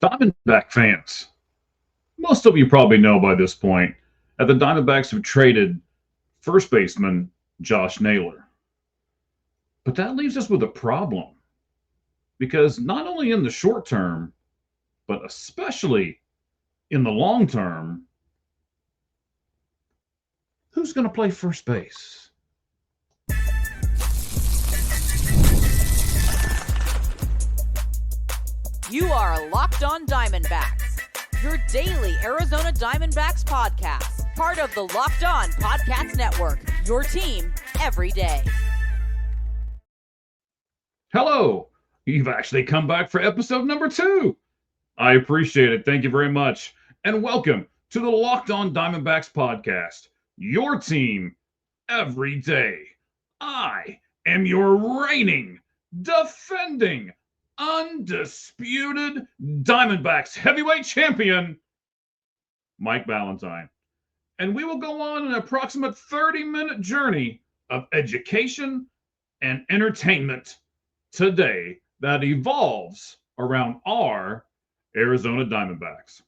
Diamondback fans, most of you probably know by this point that the Diamondbacks have traded first baseman Josh Naylor. But that leaves us with a problem because not only in the short term, but especially in the long term, who's going to play first base? You are Locked On Diamondbacks, your daily Arizona Diamondbacks podcast, part of the Locked On Podcast Network, your team every day. Hello, you've actually come back for episode number 2. I appreciate it. Thank you very much. And welcome to the Locked On Diamondbacks podcast, your team every day. I am your reigning, defending, undisputed Diamondbacks heavyweight champion, Mike Ballantyne. And we will go on an approximate 30-minute journey of education and entertainment today that evolves around our Arizona Diamondbacks.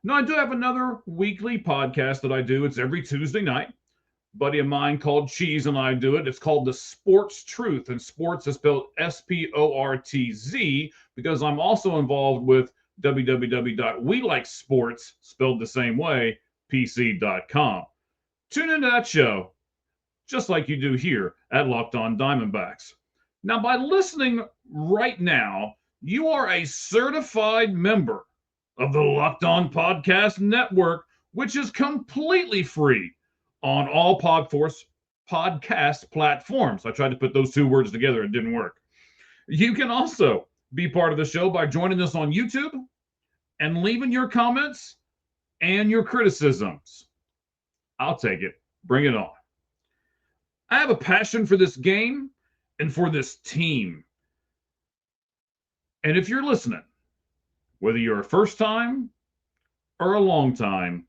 Now, I do have another weekly podcast that I do. It's every Tuesday night. A buddy of mine called Cheese and I do it. It's called The Sports Truth, and sports is spelled S-P-O-R-T-Z because I'm also involved with www.welikesports, spelled the same way, pc.com. Tune into that show, just like you do here at Locked On Diamondbacks. Now, by listening right now, you are a certified member of the Locked On Podcast Network, which is completely free on all podcast platforms. I tried to put those two words together. It didn't work. You can also be part of the show by joining us on YouTube and leaving your comments and your criticisms. I'll take it. Bring it on. I have a passion for this game and for this team. And if you're listening, whether you're a first time or a long time,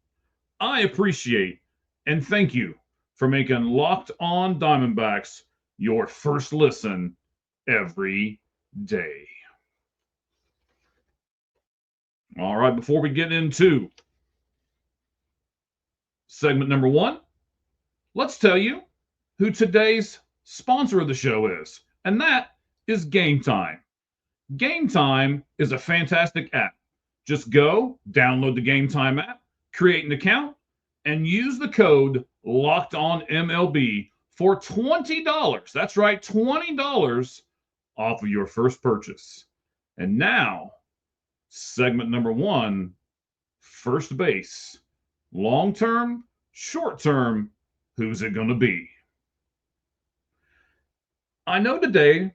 I appreciate and thank you for making Locked On Diamondbacks your first listen every day. All right, before we get into segment number 1, let's tell you who today's sponsor of the show is, and that is Game Time. Game Time is a fantastic app. Just go, download the Game Time app, create an account, and use the code LOCKEDONMLB for $20. That's right, $20 off of your first purchase. And now, segment number 1, first base. Long term, short term, who's it going to be? I know today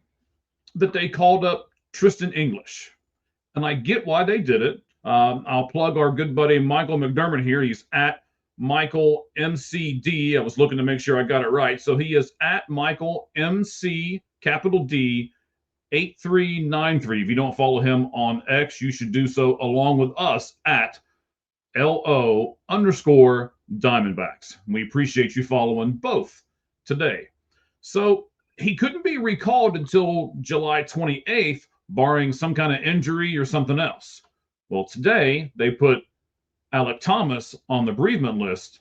that they called up Tristan English, and I get why they did it. I'll plug our good buddy Michael McDermott here. He's at Michael MCD. I was looking to make sure I got it right. So he is at Michael MC capital D 8393. If you don't follow him on X, you should do so along with us at LO_Diamondbacks. We appreciate you following both today. So he couldn't be recalled until July 28th, barring some kind of injury or something else. Well, today they put Alek Thomas on the bereavement list.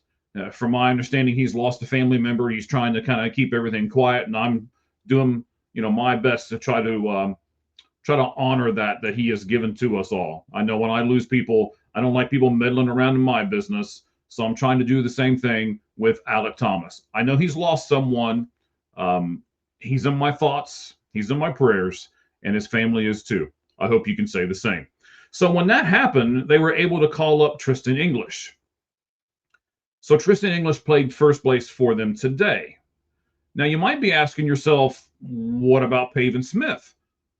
From my understanding, he's lost a family member. He's trying to kind of keep everything quiet, and I'm doing, my best to try to honor that he has given to us all. I know when I lose people, I don't like people meddling around in my business, so I'm trying to do the same thing with Alek Thomas. I know he's lost someone. He's in my thoughts, he's in my prayers, and his family is too. I hope you can say the same. So when that happened, they were able to call up Tristan English. So Tristan English played first base for them today. Now you might be asking yourself, what about Pavin Smith?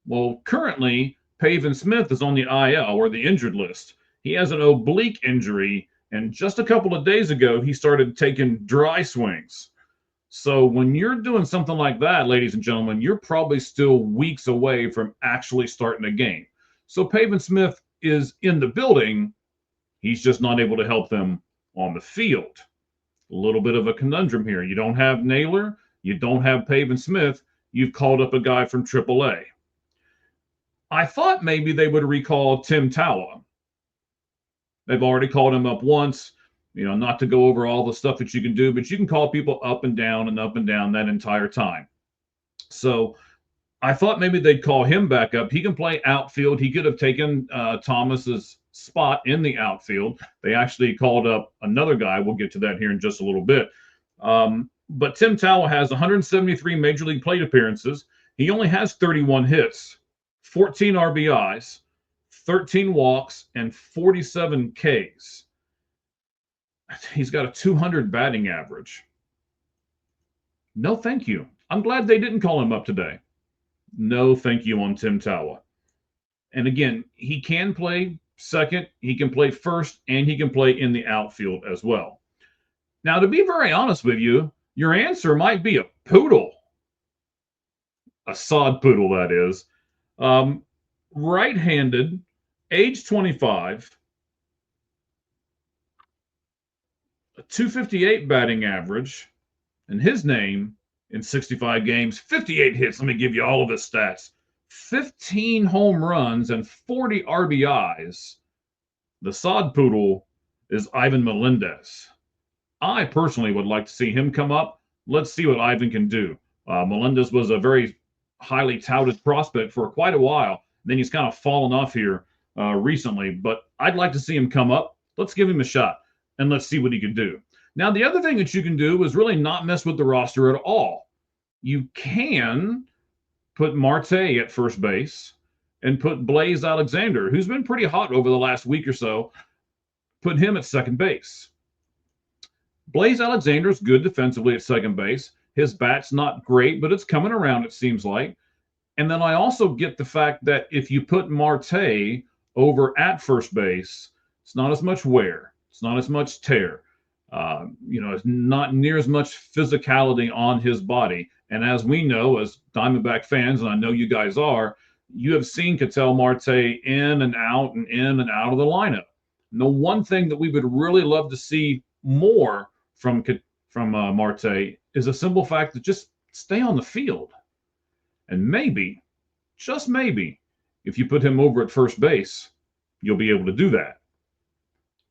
Well, currently, Pavin Smith is on the IL, or the injured list. He has an oblique injury, and just a couple of days ago, he started taking dry swings. So when you're doing something like that, ladies and gentlemen, you're probably still weeks away from actually starting a game. So Pavin Smith is in the building. He's just not able to help them on the field. A little bit of a conundrum here. You don't have Naylor. You don't have Pavin Smith. You've called up a guy from AAA. I thought maybe they would recall Tim Tawa. They've already called him up once, not to go over all the stuff that you can do, but you can call people up and down that entire time. So I thought maybe they'd call him back up. He can play outfield. He could have taken Thomas's spot in the outfield. They actually called up another guy. We'll get to that here in just a little bit. But Tim Tawa has 173 major league plate appearances. He only has 31 hits, 14 RBIs, 13 walks, and 47 Ks. He's got a 200 batting average. No, thank you. I'm glad they didn't call him up today. No, thank you on Tim Tawa. And again, he can play second, he can play first, and he can play in the outfield as well. Now, to be very honest with you, your answer might be a poodle. A sod poodle, that is. Right-handed, age 25, a 258 batting average, and his name in 65 games, 58 hits. Let me give you all of his stats. 15 home runs and 40 RBIs. The sod poodle is Ivan Melendez. I personally would like to see him come up. Let's see what Ivan can do. Melendez was a very highly touted prospect for quite a while. Then he's kind of fallen off here recently, but I'd like to see him come up. Let's give him a shot, and let's see what he can do. Now, the other thing that you can do is really not mess with the roster at all. You can put Marte at first base and put Blaze Alexander, who's been pretty hot over the last week or so, put him at second base. Blaze Alexander's good defensively at second base. His bat's not great, but it's coming around, it seems like. And then I also get the fact that if you put Marte over at first base, it's not as much wear. It's not as much tear. It's not near as much physicality on his body. And as we know, as Diamondback fans, and I know you guys are, you have seen Ketel Marte in and out of the lineup. And the one thing that we would really love to see more from Marte is a simple fact that just stay on the field. And maybe, just maybe, if you put him over at first base, you'll be able to do that.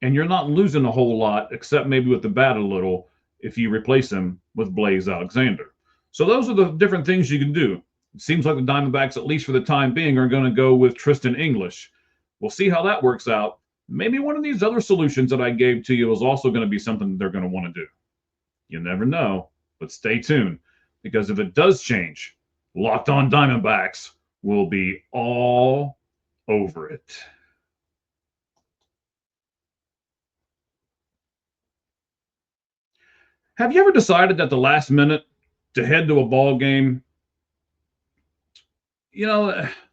And you're not losing a whole lot, except maybe with the bat a little, if you replace him with Blaze Alexander. So those are the different things you can do. It seems like the Diamondbacks, at least for the time being, are going to go with Tristan English. We'll see how that works out. Maybe one of these other solutions that I gave to you is also going to be something they're going to want to do. You never know, but stay tuned, because if it does change, Locked On Diamondbacks will be all over it. Have you ever decided at the last minute to head to a ball game?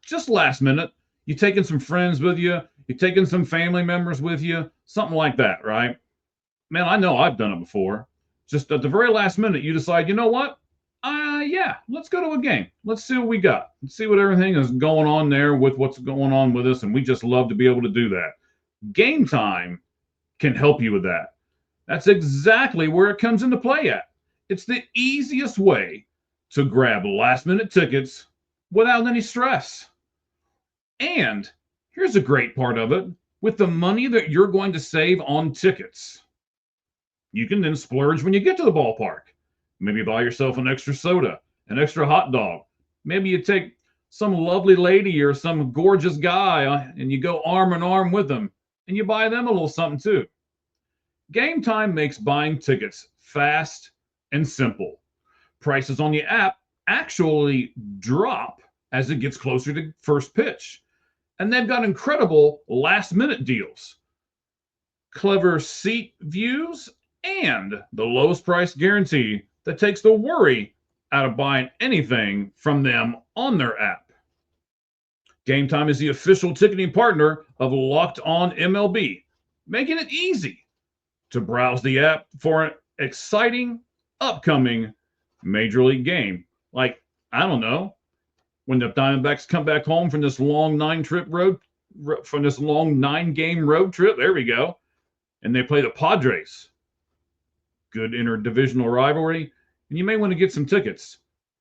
Just last minute, you're taking some friends with you, you're taking some family members with you, something like that, right? Man, I know I've done it before. Just at the very last minute, you decide, you know what? Yeah, let's go to a game. Let's see what we got. Let's see what everything is going on there with what's going on with us, and we just love to be able to do that. Game Time can help you with that. That's exactly where it comes into play at. It's the easiest way to grab last-minute tickets without any stress. And here's a great part of it. With the money that you're going to save on tickets, you can then splurge when you get to the ballpark. Maybe buy yourself an extra soda, an extra hot dog. Maybe you take some lovely lady or some gorgeous guy and you go arm in arm with them and you buy them a little something too. Game Time makes buying tickets fast and simple. Prices on the app actually drop as it gets closer to first pitch. And they've got incredible last-minute deals, clever seat views, and the lowest price guarantee that takes the worry out of buying anything from them on their app. Game Time is the official ticketing partner of Locked On MLB, making it easy to browse the app for an exciting upcoming Major League game. Like, I don't know, when the Diamondbacks come back home from this long 9-game road trip, there we go, and they play the Padres. Good interdivisional rivalry, and you may want to get some tickets.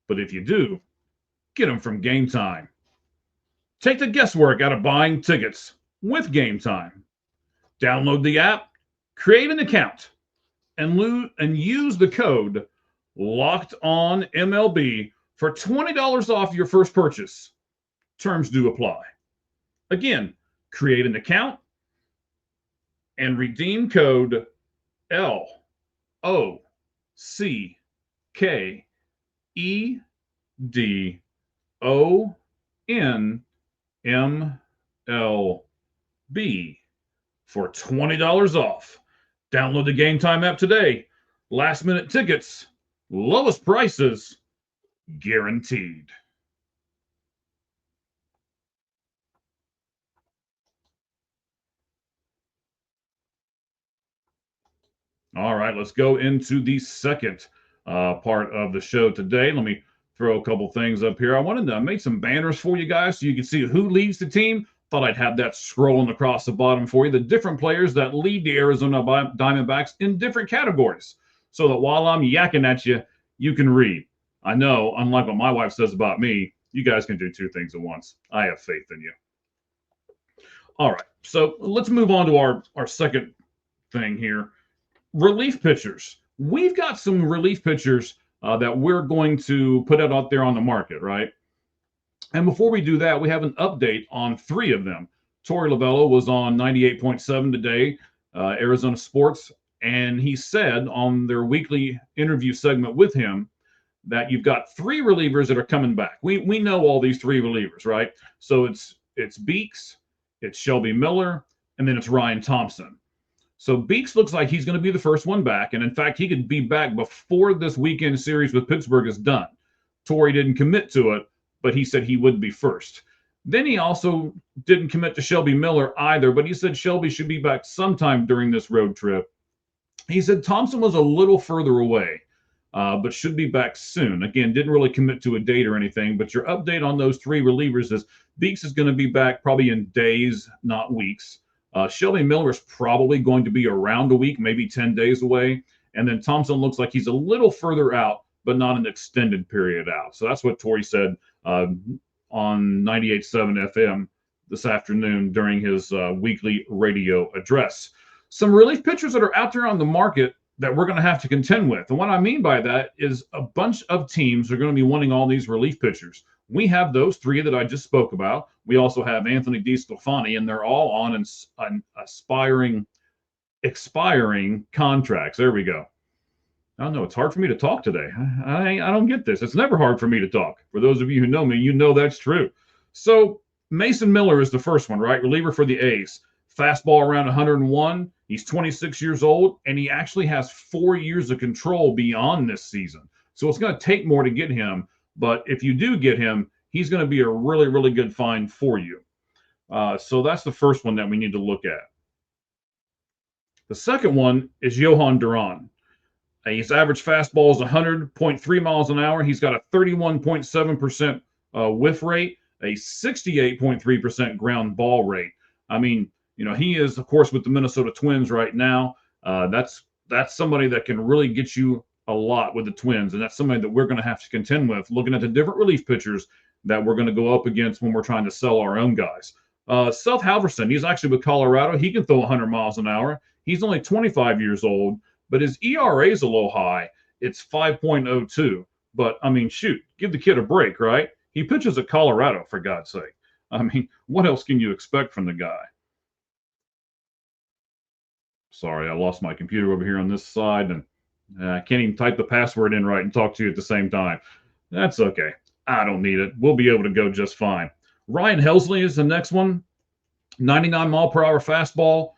But if you do, get them from Game Time. Take the guesswork out of buying tickets with Game Time. Download the app, create an account, and use the code LOCKEDONMLB for $20 off your first purchase. Terms do apply. Again, create an account and redeem code LOCKEDONMLB for $20 off. Download the Game Time app today. Last minute tickets, lowest prices, guaranteed. All right, let's go into the second part of the show today. Let me throw a couple things up here. I wanted to make some banners for you guys so you can see who leads the team. Thought I'd have that scrolling across the bottom for you, the different players that lead the Arizona Diamondbacks in different categories, so that while I'm yakking at you, you can read. I know, unlike what my wife says about me, you guys can do two things at once. I have faith in you. All right, so let's move on to our second thing here. Relief pitchers. We've got some relief pitchers that we're going to put out there on the market, right? And before we do that, we have an update on three of them. Torey Lovullo was on 98.7 today, Arizona Sports, and he said on their weekly interview segment with him that you've got three relievers that are coming back. We know all these three relievers, right? So it's Beeks, it's Shelby Miller, and then it's Ryan Thompson. So Beeks looks like he's going to be the first one back, and in fact, he could be back before this weekend series with Pittsburgh is done. Torey didn't commit to it, but he said he would be first. Then he also didn't commit to Shelby Miller either, but he said Shelby should be back sometime during this road trip. He said Thompson was a little further away, but should be back soon. Again, didn't really commit to a date or anything, but your update on those three relievers is Beeks is going to be back probably in days, not weeks. Shelby Miller is probably going to be around a week, maybe 10 days away. And then Thompson looks like he's a little further out, but not an extended period out. So that's what Torey said on 98.7 FM this afternoon during his weekly radio address. Some relief pitchers that are out there on the market that we're going to have to contend with. And what I mean by that is a bunch of teams are going to be wanting all these relief pitchers. We have those three that I just spoke about. We also have Anthony DeSclafani, and they're all on expiring contracts. There we go. I don't know. It's hard for me to talk today. I don't get this. It's never hard for me to talk. For those of you who know me, you know that's true. So Mason Miller is the first one, right? Reliever for the A's. Fastball around 101. He's 26 years old, and he actually has 4 years of control beyond this season. So it's going to take more to get him. But if you do get him, he's going to be a really, really good find for you. So that's the first one that we need to look at. The second one is Johan Duran. His average fastball is 100.3 miles an hour. He's got a 31.7% whiff rate, a 68.3% ground ball rate. I mean, you know, he is, of course, with the Minnesota Twins right now. That's somebody that can really get you a lot with the Twins, and that's somebody that we're going to have to contend with, looking at the different relief pitchers that we're going to go up against when we're trying to sell our own guys. Seth Halverson, he's actually with Colorado. He can throw 100 miles an hour. He's only 25 years old, but his ERA is a little high. It's 5.02. But, I mean, shoot, give the kid a break, right? He pitches at Colorado, for God's sake. I mean, what else can you expect from the guy? Sorry, I lost my computer over here on this side, and I can't even type the password in right and talk to you at the same time. That's okay. I don't need it. We'll be able to go just fine. Ryan Helsley is the next one. 99 mile per hour fastball.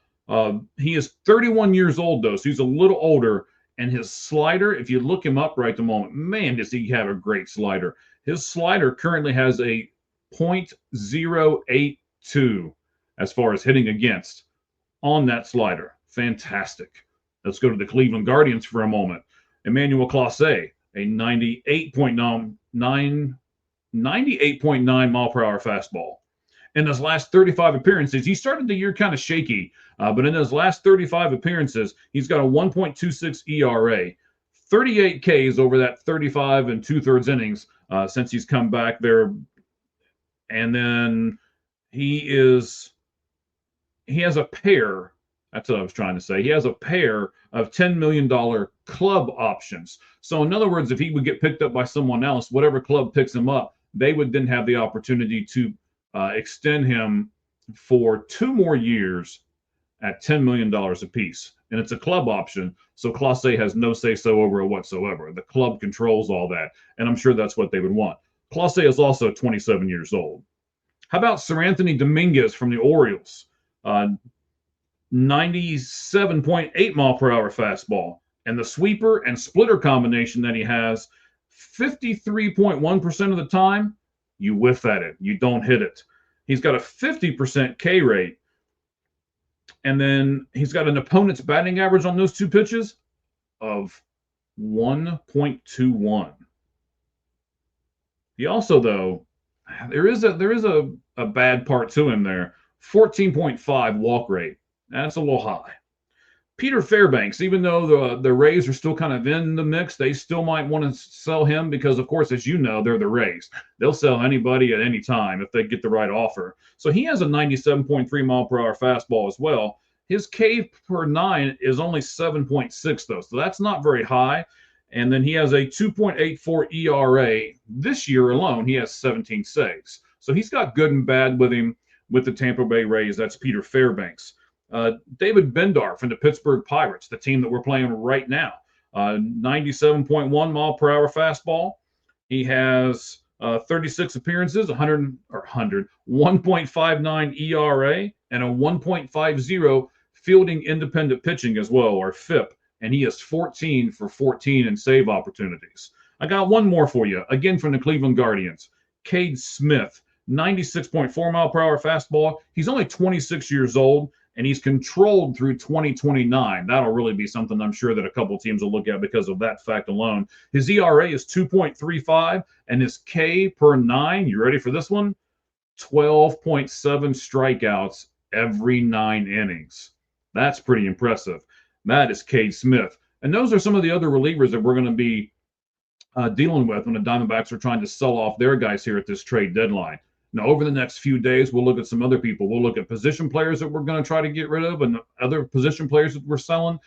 He is 31 years old, though, so he's a little older. And his slider, if you look him up right at the moment, man, does he have a great slider. His slider currently has a .082 as far as hitting against on that slider. Fantastic. Let's go to the Cleveland Guardians for a moment. Emmanuel Clase, a 98.9 mile per hour fastball. In his last 35 appearances, he started the year kind of shaky, but in his last 35 appearances, he's got a 1.26 ERA, 38 Ks over that 35 and 2/3 innings since he's come back there. And then he has a pair. That's what I was trying to say. He has a pair of $10 million club options. So in other words, if he would get picked up by someone else, whatever club picks him up, they would then have the opportunity to extend him for 2 more years at $10 million apiece. And it's a club option, so Clase has no say-so over it whatsoever. The club controls all that, and I'm sure that's what they would want. Clase is also 27 years old. How about Sir Anthony Dominguez from the Orioles? 97.8 mile per hour fastball. And the sweeper and splitter combination that he has, 53.1% of the time, you whiff at it. You don't hit it. He's got a 50% K rate. And then he's got an opponent's batting average on those two pitches of 1.21. He also, though, there is a bad part to him there. 14.5 walk rate. That's a little high. Peter Fairbanks, even though the Rays are still kind of in the mix, they still might want to sell him because, of course, as you know, they're the Rays. They'll sell anybody at any time if they get the right offer. So he has a 97.3 mile per hour fastball as well. His K per 9 is only 7.6, though, so that's not very high. And then he has a 2.84 ERA. This year alone, he has 17 saves. So he's got good and bad with him with the Tampa Bay Rays. That's Peter Fairbanks. David Bendar from the Pittsburgh Pirates, the team that we're playing right now. 97.1 mile per hour fastball. He has 36 appearances, 1.59 ERA, and a 1.50 fielding independent pitching as well, or FIP. And he is 14 for 14 in save opportunities. I got one more for you, again from the Cleveland Guardians. Cade Smith, 96.4 mile per hour fastball. He's only 26 years old, and he's controlled through 2029. That'll really be something I'm sure that a couple teams will look at because of that fact alone. His ERA is 2.35, and his K per 9, you ready for this one? 12.7 strikeouts every 9 innings. That's pretty impressive. That is Cade Smith. And those are some of the other relievers that we're going to be dealing with when the Diamondbacks are trying to sell off their guys here at this trade deadline. Now, over the next few days, we'll look at some other people. We'll look at position players that we're going to try to get rid of and other position players that we're selling.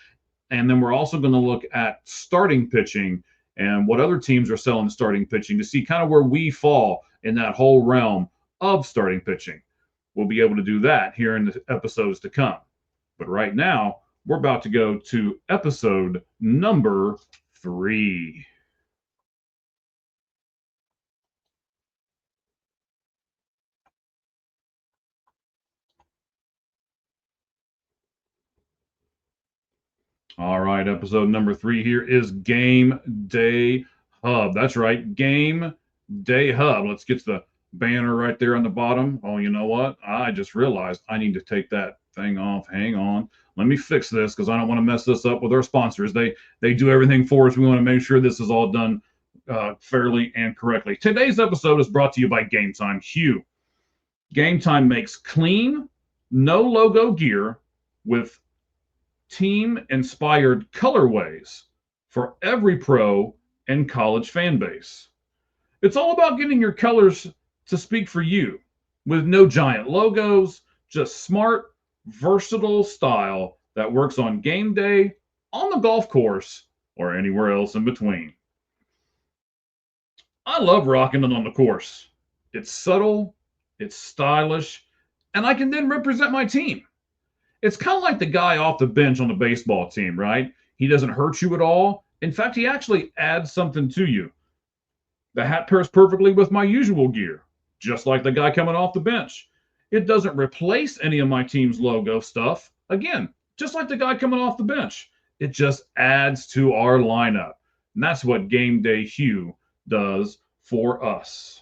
And then we're also going to look at starting pitching and what other teams are selling starting pitching to see kind of where we fall in that whole realm of starting pitching. We'll be able to do that here in the episodes to come. But right now, we're about to go to episode number 3. All right, episode number 3 here is Game Day Hub. That's right, Game Day Hub. Let's get the banner right there on the bottom. Oh, you know what? I just realized I need to take that thing off. Hang on. Let me fix this because I don't want to mess this up with our sponsors. They do everything for us. We want to make sure this is all done fairly and correctly. Today's episode is brought to you by Game Time Hue. Game Time makes clean, no logo gear with team-inspired colorways for every pro and college fan base. It's all about getting your colors to speak for you with no giant logos, just smart, versatile style that works on game day, on the golf course, or anywhere else in between. I love rocking it on the course. It's subtle, it's stylish, and I can then represent my team. It's kind of like the guy off the bench on the baseball team, right? He doesn't hurt you at all. In fact, he actually adds something to you. The hat pairs perfectly with my usual gear, just like the guy coming off the bench. It doesn't replace any of my team's logo stuff. Again, just like the guy coming off the bench. It just adds to our lineup. And that's what Game Day Hue does for us.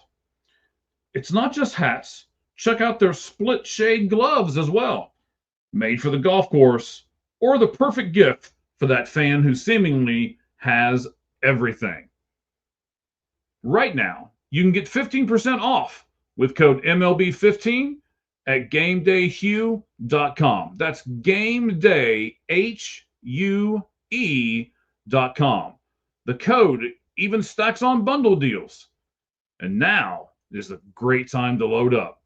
It's not just hats. Check out their split shade gloves as well. Made for the golf course, or the perfect gift for that fan who seemingly has everything. Right now, you can get 15% off with code MLB15 at GameDayHue.com. That's GameDayHue.com. The code even stacks on bundle deals. And now is a great time to load up.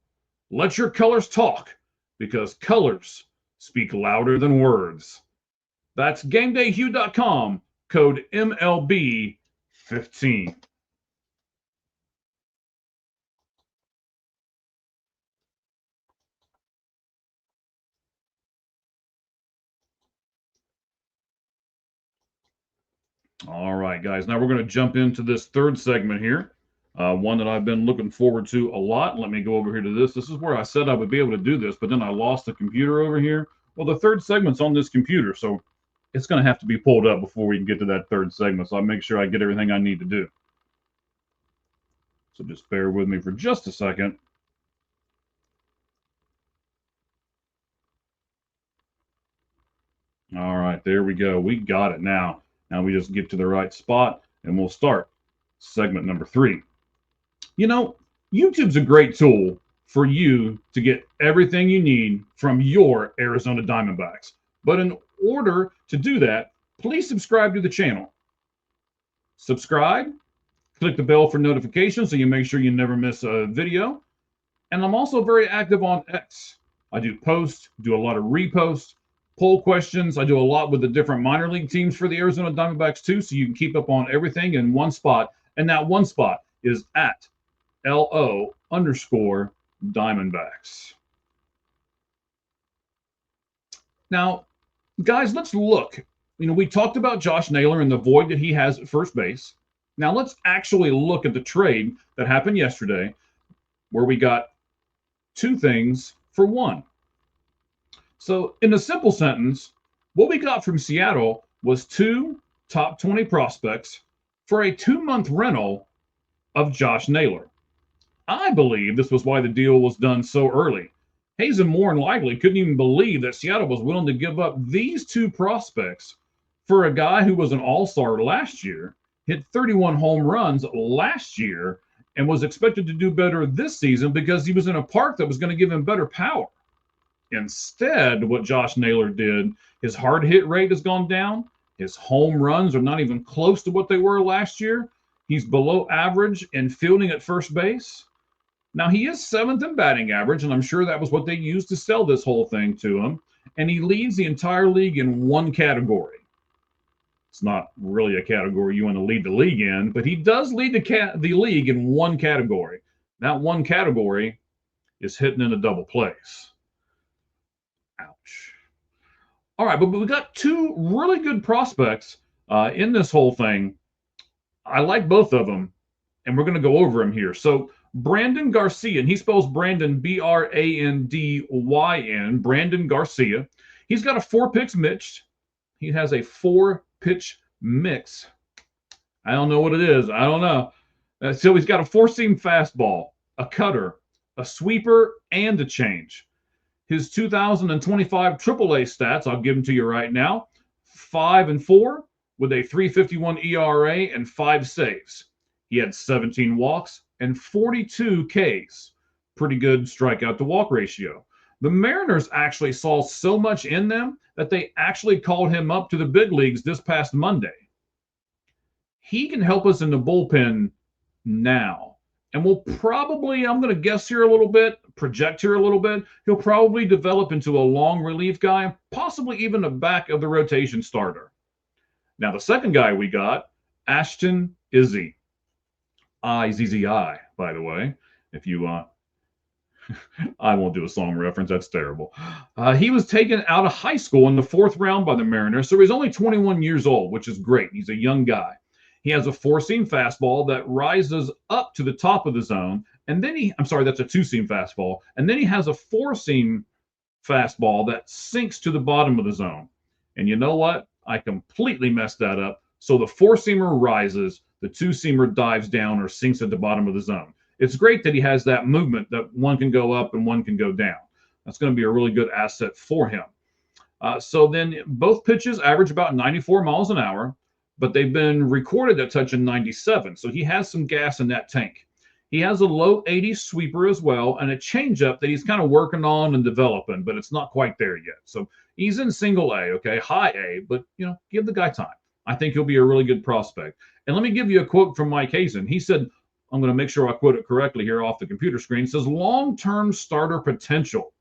Let your colors talk, because colors speak louder than words. That's GameDayHue.com, code MLB15. All right, guys. Now we're going to jump into this third segment here. One that I've been looking forward to a lot. Let me go over here to this. This is where I said I would be able to do this, but then I lost the computer over here. Well, the third segment's on this computer, so it's going to have to be pulled up before we can get to that third segment. So I'll make sure I get everything I need to do. So just bear with me for just a second. All right, there we go. We got it now. Now we just get to the right spot and we'll start segment number 3. You know, YouTube's a great tool for you to get everything you need from your Arizona Diamondbacks. But in order to do that, please subscribe to the channel. Subscribe, click the bell for notifications so you make sure you never miss a video. And I'm also very active on X. I do post, do a lot of reposts, poll questions. I do a lot with the different minor league teams for the Arizona Diamondbacks too, so you can keep up on everything in one spot. And that one spot is at LO_Diamondbacks. Now, guys, let's look. You know, we talked about Josh Naylor and the void that he has at first base. Now let's actually look at the trade that happened yesterday, where we got 2 things for 1. So in a simple sentence, what we got from Seattle was 2 top 20 prospects for a 2-month rental of Josh Naylor. I believe this was why the deal was done so early. Hazen more than likely couldn't even believe that Seattle was willing to give up these 2 prospects for a guy who was an all-star last year, hit 31 home runs last year, and was expected to do better this season because he was in a park that was going to give him better power. Instead, what Josh Naylor did, his hard hit rate has gone down. His home runs are not even close to what they were last year. He's below average in fielding at first base. Now, he is 7th in batting average, and I'm sure that was what they used to sell this whole thing to him. And he leads the entire league in 1 category. It's not really a category you want to lead the league in, but he does lead the league in 1 category. That 1 category is hitting in a double plays. Ouch. All right, but we got 2 really good prospects in this whole thing. I like both of them, and we're going to go over them here. So Brandon Garcia, and he spells Brandon Brandyn, Brandon Garcia. He's got a 4-pitch mix. He has a 4-pitch mix. I don't know what it is. I don't know. So he's got a 4-seam fastball, a cutter, a sweeper, and a change. His 2025 AAA stats, I'll give them to you right now. 5-4 with a 3.51 ERA and 5 saves. He had 17 walks and 42 Ks. Pretty good strikeout to walk ratio. The Mariners actually saw so much in them that they actually called him up to the big leagues this past Monday. He can help us in the bullpen now. And we'll probably, I'm going to guess here a little bit, project here a little bit, he'll probably develop into a long relief guy, possibly even a back of the rotation starter. Now, the second guy we got, Ashton Izzy. I-Z-Z-I, by the way. If you, I won't do a song reference. That's terrible. He was taken out of high school in the 4th round by the Mariners, so he's only 21 years old, which is great. He's a young guy. He has a 4-seam fastball that rises up to the top of the zone. And then that's a 2-seam fastball. And then he has a 4-seam fastball that sinks to the bottom of the zone. And you know what? I completely messed that up. So the 4-seamer rises, the 2-seamer dives down or sinks at the bottom of the zone. It's great that he has that movement that one can go up and one can go down. That's going to be a really good asset for him. So then both pitches average about 94 miles an hour. But they've been recorded at touching 97. So he has some gas in that tank. He has a low 80 sweeper as well, and a changeup that he's kind of working on and developing, but it's not quite there yet. So he's in single A, okay, high A, but, you know, give the guy time. I think he'll be a really good prospect. And let me give you a quote from Mike Hazen. He said, I'm going to make sure I quote it correctly here off the computer screen. It says long-term starter potential.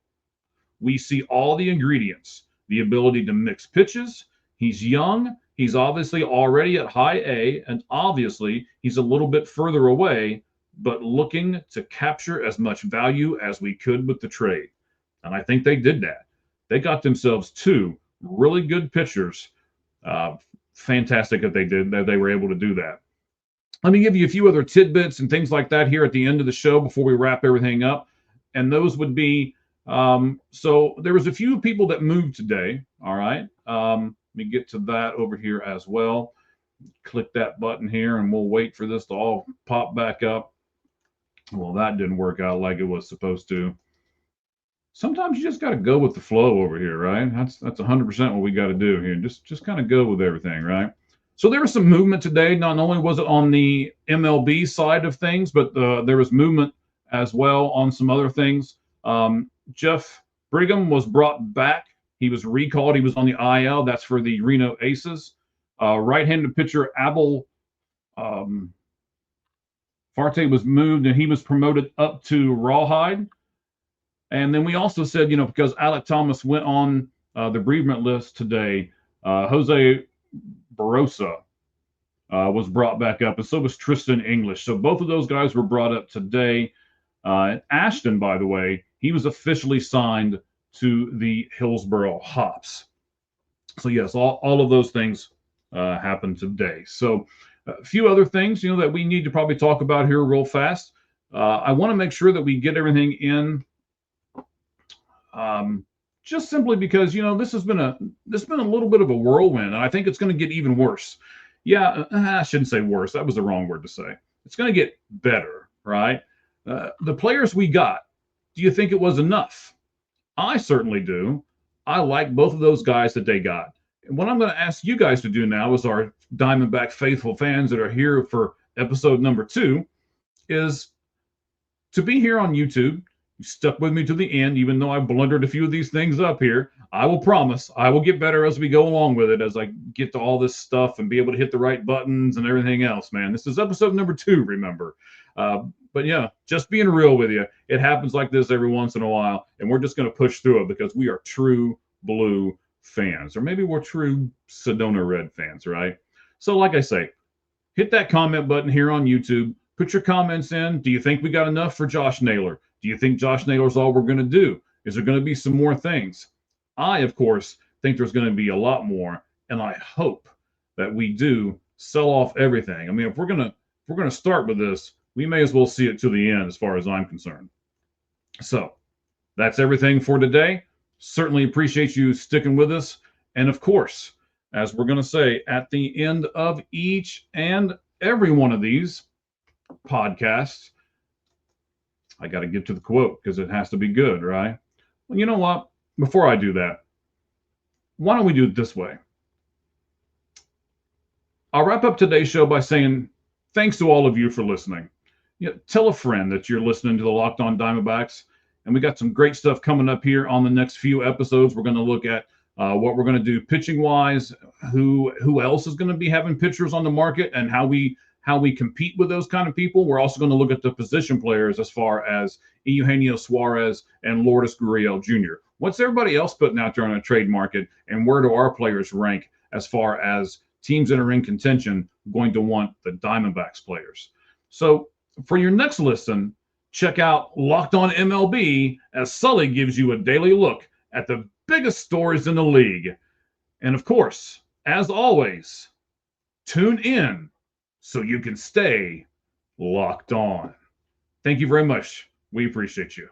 We see all the ingredients, the ability to mix pitches. He's young. He's obviously already at high A, and obviously he's a little bit further away, but looking to capture as much value as we could with the trade. And I think they did that. They got themselves two really good pitchers. Fantastic that they were able to do that. Let me give you a few other tidbits and things like that here at the end of the show before we wrap everything up. And those would be, so there was a few people that moved today. All right. Let me get to that over here as well. Click that button here and we'll wait for this to all pop back up. Well, that didn't work out like it was supposed to. Sometimes you just got to go with the flow over here, right? That's 100% what we got to do here. Just kind of go with everything, right? So there was some movement today. Not only was it on the MLB side of things, but there was movement as well on some other things. Jeff Brigham was brought back. He was recalled. He was on the IL. That's for the Reno Aces. Right-handed pitcher Abel Farte was moved, and he was promoted up to Rawhide. And then we also said, because Alec Thomas went on the bereavement list today, Jose Barosa was brought back up, and so was Tristan English. So both of those guys were brought up today. Ashton, by the way, he was officially signed to the Hillsboro Hops. So yes, all of those things happened today. So a few other things, that we need to probably talk about here real fast. I want to make sure that we get everything in. Just simply because this has been a little bit of a whirlwind, and I think it's going to get even worse. Yeah, I shouldn't say worse. That was the wrong word to say. It's going to get better, right? The players we got, do you think it was enough? I certainly do. I like both of those guys that they got. And what I'm going to ask you guys to do now, as our Diamondback faithful fans that are here for episode number 2, is to be here on YouTube. You stuck with me to the end, even though I blundered a few of these things up here. I will promise I will get better as we go along with it, as I get to all this stuff and be able to hit the right buttons and everything else, man. This is episode number 2, remember. But yeah, just being real with you, it happens like this every once in a while, and we're just going to push through it because we are true blue fans, or maybe we're true Sedona Red fans, right? So like I say, hit that comment button here on YouTube. Put your comments in. Do you think we got enough for Josh Naylor? Do you think Josh Naylor's all we're going to do? Is there going to be some more things? I, of course, think there's going to be a lot more, and I hope that we do sell off everything. I mean, if we're going to start with this, we may as well see it to the end as far as I'm concerned. So that's everything for today. Certainly appreciate you sticking with us. And of course, as we're going to say at the end of each and every one of these podcasts, I got to get to the quote because it has to be good, right? Well, you know what? Before I do that, why don't we do it this way? I'll wrap up today's show by saying thanks to all of you for listening. Tell a friend that you're listening to the Locked On Diamondbacks, and we got some great stuff coming up here on the next few episodes. We're going to look at what we're going to do pitching-wise, who else is going to be having pitchers on the market, and how we compete with those kind of people. We're also going to look at the position players as far as Eugenio Suarez and Lourdes Gurriel Jr. What's everybody else putting out there on a trade market, and where do our players rank as far as teams that are in contention going to want the Diamondbacks players? So for your next listen, check out Locked On MLB as Sully gives you a daily look at the biggest stories in the league. And of course, as always, tune in so you can stay locked on. Thank you very much. We appreciate you.